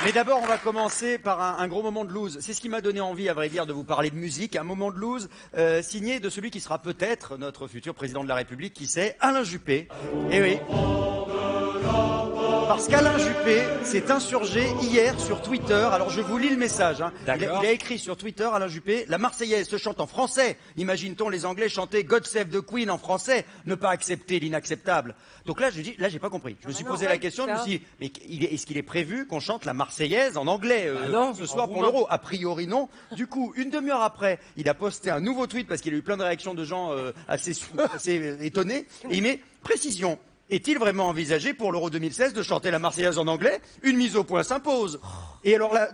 Mais d'abord, on va commencer par un gros moment de loose. C'est ce qui m'a donné envie, à vrai dire, de vous parler de musique. Un moment de loose signé de celui qui sera peut-être notre futur président de la République, qui c'est Alain Juppé. Eh oui. Parce qu'Alain Juppé s'est insurgé hier sur Twitter. Alors je vous lis le message. Hein. Il a écrit sur Twitter, Alain Juppé, la Marseillaise se chante en français. Imagine-t-on les Anglais chanter God Save the Queen en français, ne pas accepter l'inacceptable. Donc là, j'ai pas compris. Je me suis posé la question, je me suis dit, mais est-ce qu'il est prévu qu'on chante la Marseillaise en anglais ce soir pour l'Euro? A priori non. Du coup, une demi-heure après, il a posté un nouveau tweet parce qu'il a eu plein de réactions de gens assez étonnés. Et il met précision. Est-il vraiment envisagé pour l'Euro 2016 de chanter la Marseillaise en anglais? Une mise au point s'impose. Et alors là,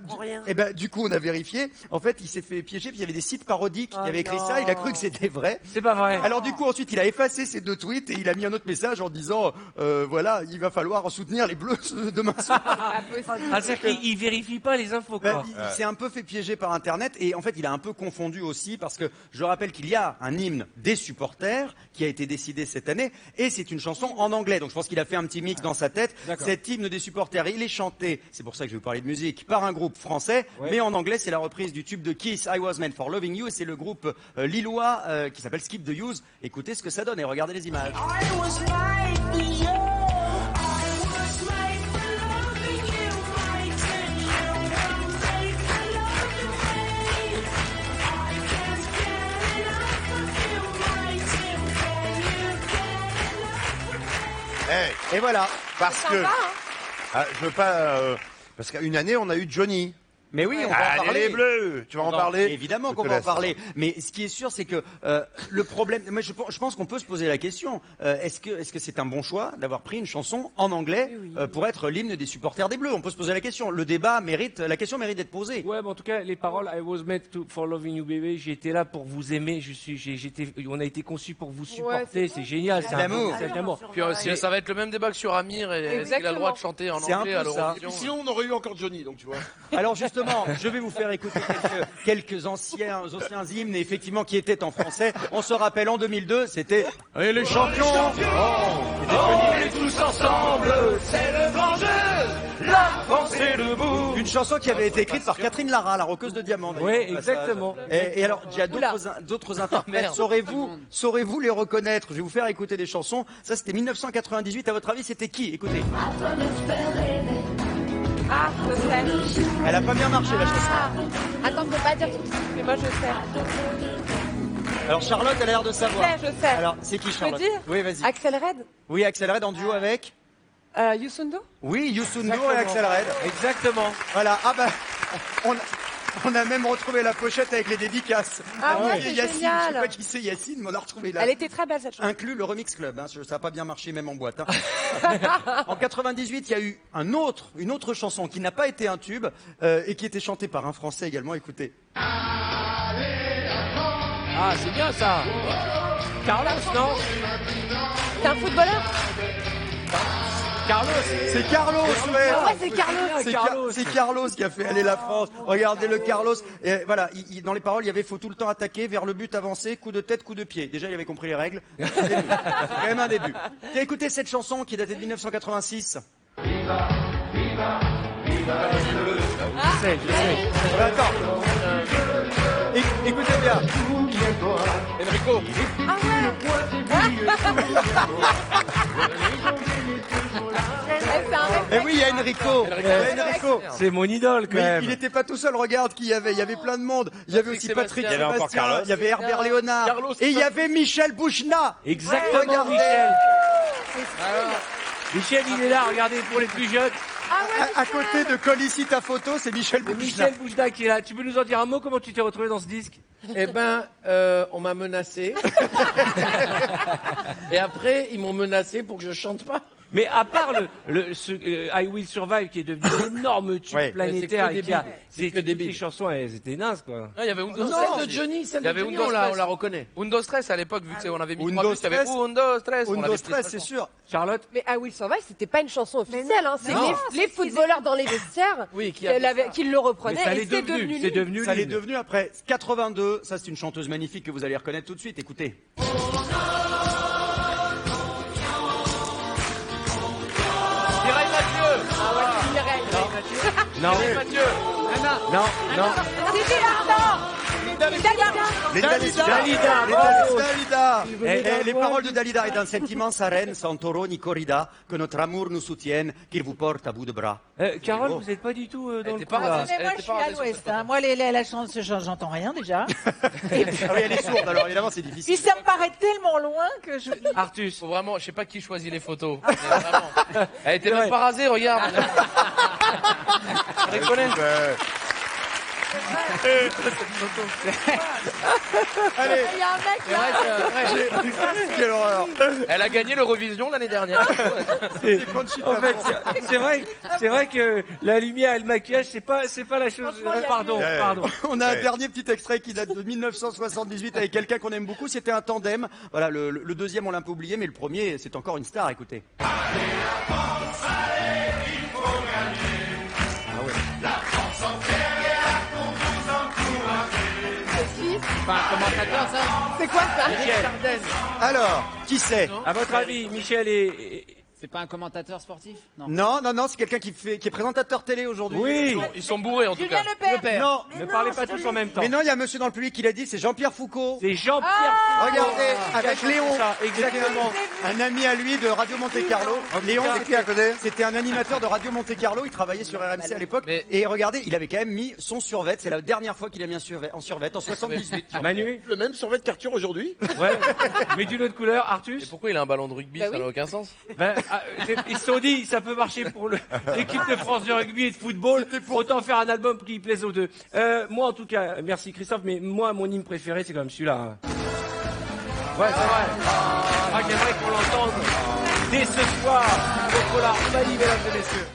du coup, on a vérifié. En fait, il s'est fait piéger. Puis il y avait des sites parodiques qui avaient écrit ça. Il a cru que c'était vrai. C'est pas vrai. Alors du coup, ensuite, il a effacé ces deux tweets et il a mis un autre message en disant, voilà, il va falloir soutenir les Bleus demain soir. C'est-à-dire qu'il vérifie pas les infos, quoi. Il s'est un peu fait piéger par Internet et en fait, il a un peu confondu aussi parce que je rappelle qu'il y a un hymne des supporters qui a été décidé cette année et c'est une chanson en anglais. Donc je pense qu'il a fait un petit mix dans sa tête. Cet hymne des supporters, il est chanté, c'est pour ça que je vais vous parler de musique, par un groupe français, mais en anglais c'est la reprise du tube de Kiss, I Was Meant for Loving You, et c'est le groupe lillois qui s'appelle Skip the Use. Écoutez ce que ça donne et regardez les images. Et voilà, parce que hein. je veux pas parce qu'une année on a eu Johnny. Mais oui, on va en parler. Les Bleus, tu vas en parler. Évidemment qu'on va en parler. Mais ce qui est sûr, c'est que le problème, moi je pense qu'on peut se poser la question. Est-ce que c'est un bon choix d'avoir pris une chanson en anglais pour être l'hymne des supporters des Bleus? On peut se poser la question. Le débat mérite, la question mérite d'être posée. Ouais, mais en tout cas, les paroles I was made for loving you, baby. J'ai été là pour vous aimer. On a été conçus pour vous supporter. C'est génial. C'est l'amour. Puis aussi, ça va être le même débat que sur Amir et est-ce qu'il a le droit de chanter en anglais à l'Eurovision. Sinon, on aurait eu encore Johnny, donc tu vois. Alors justement, je vais vous faire écouter quelques anciens hymnes, effectivement, qui étaient en français. On se rappelle, en 2002, c'était les champions. On est tous ensemble, c'est le grand jeu. La France est debout. Une chanson qui avait été écrite par Catherine Lara, la roqueuse de diamant. Oui, exactement. Et alors, il y a d'autres interprètes. Saurez-vous les reconnaître? Je vais vous faire écouter des chansons. Ça, c'était 1998. À votre avis, c'était qui? Écoutez. Ah, je sais. Elle a pas bien marché, la chanson. Attends, faut pas dire tout de suite, mais moi je sais. Alors, Charlotte, elle a l'air de savoir. Je sais. Alors, c'est qui, Charlotte? Je peux dire? Oui, vas-y. Axel Red. Oui, Axel Red en duo avec Youssou N'Dour. Oui, Youssou N'Dour et Axel Red. Exactement. Voilà. Ah bah, on a même retrouvé la pochette avec les dédicaces. Ah ouais, c'est Yacine, génial. je sais pas qui c'est Yacine, mais on a retrouvé là. Elle était très belle cette chanson. Inclus le Remix Club, hein, ça n'a pas bien marché même en boîte. Hein. En 98, il y a eu une autre chanson qui n'a pas été un tube et qui était chantée par un Français également. Écoutez. Ah, c'est bien ça. Carlos, non? C'est un footballeur? Carlos. C'est Carlos, ouais. Ah ouais, c'est Carlos. C'est Carlos qui a fait aller la France. Regardez le Carlos. Et voilà, dans les paroles, il y avait faut tout le temps attaquer, vers le but avancer, coup de tête, coup de pied. Déjà, il avait compris les règles. C'est quand même un début. Tiens, écoutez cette chanson qui datait de 1986. Viva, viva, viva. Je sais. Attends. Écoutez bien. Enrico. Ah Eh oui, il y a Enrico. C'est mon idole, quand même. Il n'était pas tout seul, regarde qui y avait. Il y avait plein de monde. Il y avait aussi Patrick Il y avait encore Sébastien, Carlos. il y avait Herbert Léonard. Carlos. Et il y avait Michel Bouchna. Exactement, Regardez. Michel. Michel, il est là, regardez, pour les plus jeunes. À côté de Colissi, ta photo, c'est Michel Bouchna. Michel Bouchna qui est là. Tu peux nous en dire un mot? Comment tu t'es retrouvé dans ce disque? Eh ben, on m'a menacé. Et après, ils m'ont menacé pour que je chante pas. Mais à part ce I Will Survive qui est devenu un énorme tube planétaire mais et qui a c'est que des toutes les bites. chansons, elles étaient nazes, quoi. Il y avait Windows Non, de Johnny, celle Il y avait de Johnny, Windows on Stress. la reconnaît. Windows Stress à l'époque, vu qu'on avait mis Windows 3 buts, il y avait Stress. Windows Stress. on Windows l'avait Stress, pris c'est sûr. Charlotte? Mais I Will Survive, c'était pas une chanson officielle, hein. C'est Non. les footballeurs dans les vestiaires Oui, qui qui le reprenaient Mais ça et l'est c'est devenu, c'est devenu Ça l'est l'hymne. devenu après 82. Ça, c'est une chanteuse magnifique que vous allez reconnaître tout de suite. Écoutez. Mireille Mathieu. Mireille. Non. Mathieu. Non. C'était Arnaud. Dalida. Les paroles de Dalida. Et dans cette immense arène, sans taureau ni corrida, que notre amour nous soutienne, qu'il vous porte à bout de bras. Carole, vous n'êtes pas du tout dans le coup, là. Moi, je suis à l'ouest. Hein. Moi, la chance, j'entends rien déjà. Et puis, elle est sourde, alors évidemment, c'est difficile. Puis ça me paraît tellement loin que je. Artus. Faut vraiment, je sais pas qui choisit les photos. Mais vraiment. Elle était même pas rasée, regarde. Rigolez. Allez, Il y a un mec C'est là. vrai que- quelle horreur. Elle a gagné l'Eurovision l'année dernière. En fait, c'est vrai que la lumière et le maquillage, c'est pas la chose. Pardon. On a un dernier petit extrait qui date de 1978 avec quelqu'un qu'on aime beaucoup. C'était un tandem. Voilà, le deuxième, on l'a un peu oublié, mais le premier, c'est encore une star. Écoutez. Pas un commentateur, ça. C'est quoi ça? Alors, qui c'est? À votre avis, Michel et... C'est pas un commentateur sportif? Non. Non, c'est quelqu'un qui est présentateur télé aujourd'hui. Oui. Ils sont bourrés en tout cas. Julien Lepers. Non, Ne parlez pas tous en même temps. mais non, il y a un monsieur dans le public qui l'a dit, c'est Jean-Pierre Foucault. C'est Jean-Pierre. Regardez, avec chanté Léon, ça, exactement. un ami à lui de Radio Monte Carlo. Léon, C'est qui à côté? c'était un animateur de Radio Monte Carlo, il travaillait sur RMC à l'époque. Et regardez, il avait quand même mis son survêt, c'est la dernière fois qu'il a mis en survêt, en 78. Manu. Le même survêt qu'Arthur aujourd'hui. Ouais. Mais d'une autre couleur, Et Artus. pourquoi il a un ballon de rugby? Ça n'a aucun sens. Ils se sont dit, ça peut marcher pour l'équipe de France de rugby et de football. Autant faire un album qui plaise aux deux. Moi, en tout cas, merci Christophe, mais moi, mon hymne préféré, c'est quand même celui-là. Hein. Ouais, c'est vrai. J'aimerais qu'on l'entende dès ce soir. Au Polar Roumanie, mesdames et messieurs.